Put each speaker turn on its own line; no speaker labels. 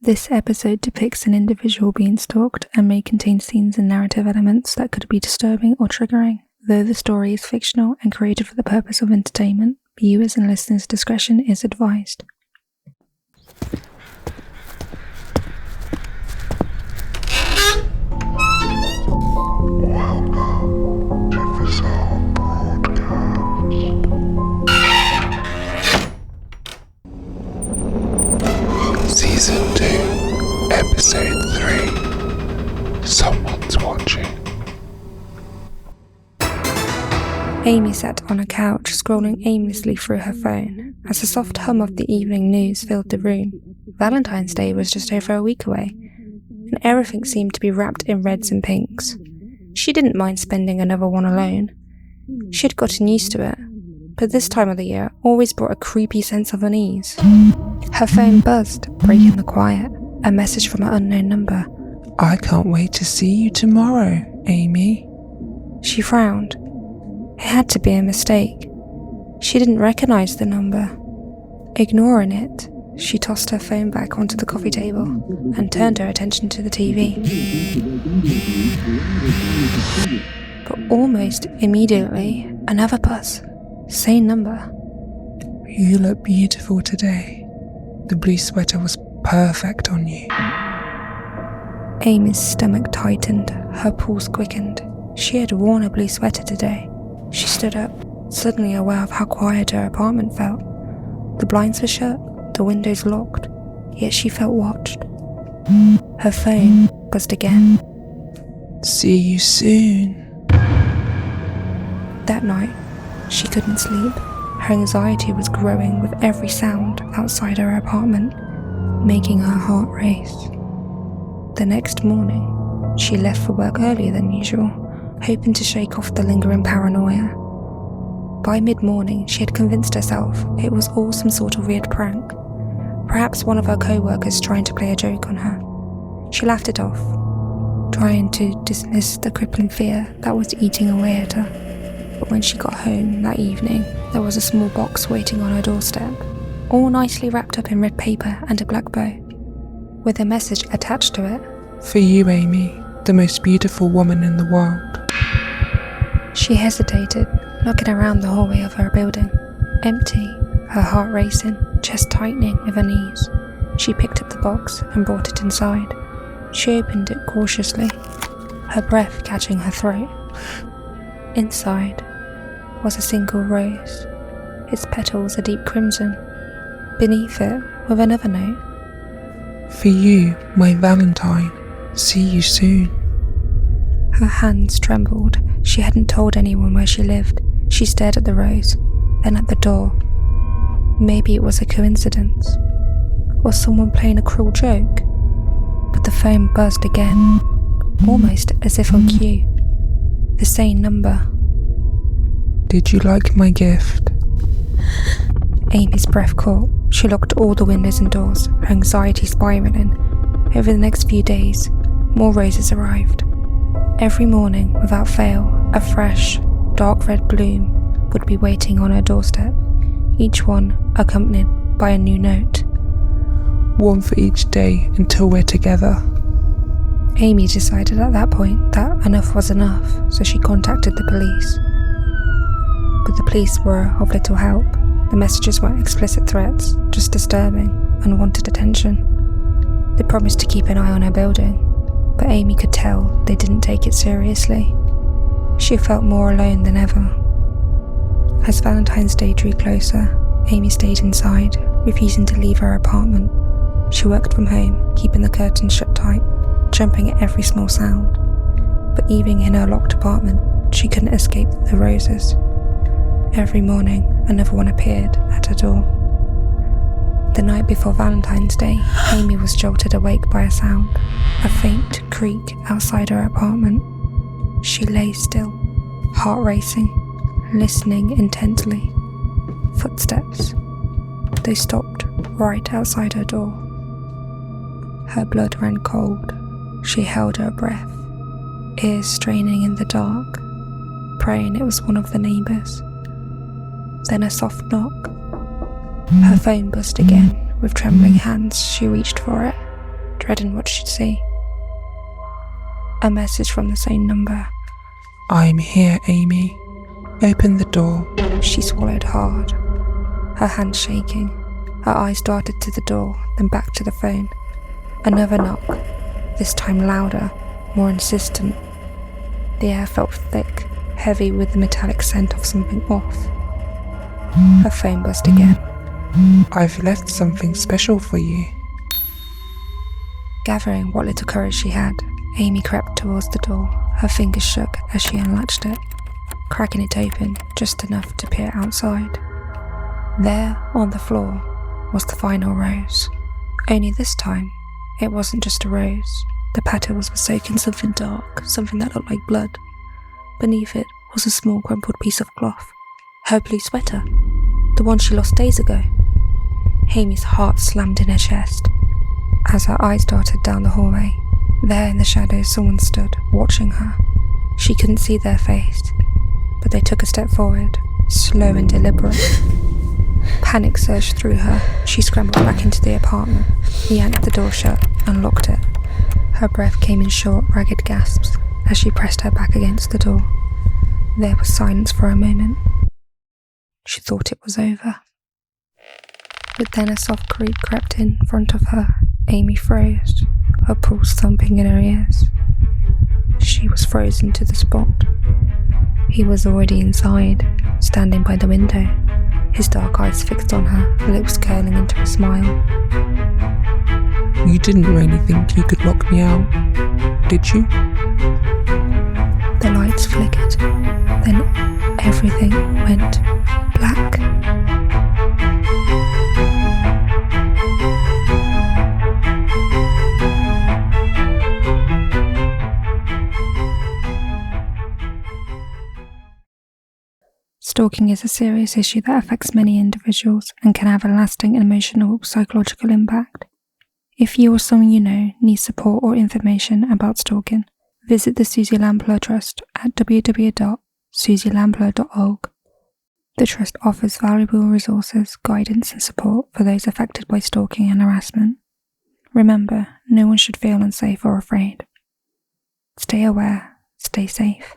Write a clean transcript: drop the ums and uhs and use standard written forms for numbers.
This episode depicts an individual being stalked and may contain scenes and narrative elements that could be disturbing or triggering. Though the story is fictional and created for the purpose of entertainment, viewers and listeners' discretion is advised.
Welcome to Bizarre Broadcast. Season 2, Episode 3. Someone's watching.
Amy sat on a couch, scrolling aimlessly through her phone, as the soft hum of the evening news filled the room. Valentine's Day was just over a week away, and everything seemed to be wrapped in reds and pinks. She didn't mind spending another one alone. She had gotten used to it, but this time of the year always brought a creepy sense of unease. Her phone buzzed, breaking the quiet, a message from an unknown number.
I can't wait to see you tomorrow, Amy.
She frowned. It had to be a mistake. She didn't recognize the number. Ignoring it, she tossed her phone back onto the coffee table and turned her attention to the TV. But almost immediately, another buzz. Same number.
You look beautiful today. The blue sweater was perfect on you.
Amy's stomach tightened, her pulse quickened. She had worn a blue sweater today. She stood up, suddenly aware of how quiet her apartment felt. The blinds were shut, the windows locked, yet she felt watched. Her phone buzzed again.
See you soon.
That night, she couldn't sleep. Her anxiety was growing with every sound outside her apartment, making her heart race. The next morning, she left for work earlier than usual, hoping to shake off the lingering paranoia. By mid-morning, she had convinced herself it was all some sort of weird prank. Perhaps one of her co-workers trying to play a joke on her. She laughed it off, trying to dismiss the crippling fear that was eating away at her. But when she got home that evening, there was a small box waiting on her doorstep, all nicely wrapped up in red paper and a black bow, with a message attached to it.
For you, Amy, the most beautiful woman in the world.
She hesitated, looking around the hallway of her building. Empty, her heart racing, chest tightening with unease. She picked up the box and brought it inside. She opened it cautiously, her breath catching her throat. Inside was a single rose, its petals a deep crimson. Beneath it was another note.
For you, my Valentine. See you soon.
Her hands trembled. She hadn't told anyone where she lived. She stared at the rose, then at the door. Maybe it was a coincidence, or someone playing a cruel joke. But the phone buzzed again, almost as if on cue. The same number.
Did you like my gift?
Amy's breath caught. She locked all the windows and doors, her anxiety spiraling. Over the next few days, more roses arrived. Every morning, without fail, a fresh, dark red bloom would be waiting on her doorstep, each one accompanied by a new note.
One for each day until we're together.
Amy decided at that point that enough was enough, so she contacted the police. But the police were of little help. The messages weren't explicit threats, just disturbing, unwanted attention. They promised to keep an eye on her building, but Amy could tell they didn't take it seriously. She felt more alone than ever. As Valentine's Day drew closer, Amy stayed inside, refusing to leave her apartment. She worked from home, keeping the curtains shut tight, jumping at every small sound. But even in her locked apartment, she couldn't escape the roses. Every morning, another one appeared at her door. The night before Valentine's Day, Amy was jolted awake by a sound, a faint creak outside her apartment. She lay still, heart racing, listening intently. Footsteps. They stopped right outside her door. Her blood ran cold. She held her breath, ears straining in the dark, praying it was one of the neighbours. Then a soft knock. Her phone buzzed again. With trembling hands, she reached for it. dreading what she'd see. A message from the same number.
I'm here, Amy. Open the door.
She swallowed hard, her hand shaking. Her eyes darted to the door, then back to the phone. Another knock, this time louder, more insistent. The air felt thick, heavy with the metallic scent of something off. Her phone buzzed again.
I've left something special for you.
Gathering what little courage she had, Amy crept towards the door. Her fingers shook as she unlatched it, cracking it open just enough to peer outside. There, on the floor, was the final rose. Only this time, it wasn't just a rose. The petals were soaked in something dark, something that looked like blood. Beneath it was a small crumpled piece of cloth. Her blue sweater, the one she lost days ago. Amy's heart slammed in her chest. As her eyes darted down the hallway, there in the shadows someone stood, watching her. She couldn't see their face, but they took a step forward, slow and deliberate. Panic surged through her. She scrambled back into the apartment, yanked the door shut, and locked it. Her breath came in short, ragged gasps as she pressed her back against the door. There was silence for a moment. She thought it was over. But then a soft creak crept in front of her. Amy froze, her pulse thumping in her ears. She was frozen to the spot. He was already inside, standing by the window, his dark eyes fixed on her, lips curling into a smile.
You didn't really think you could lock me out, did you?
The lights flickered, then everything went black. Stalking is a serious issue that affects many individuals and can have a lasting emotional, psychological impact. If you or someone you know needs support or information about stalking, visit the Susie Lampler Trust at www.susielampler.org. The Trust offers valuable resources, guidance and support for those affected by stalking and harassment. Remember, no one should feel unsafe or afraid. Stay aware, stay safe.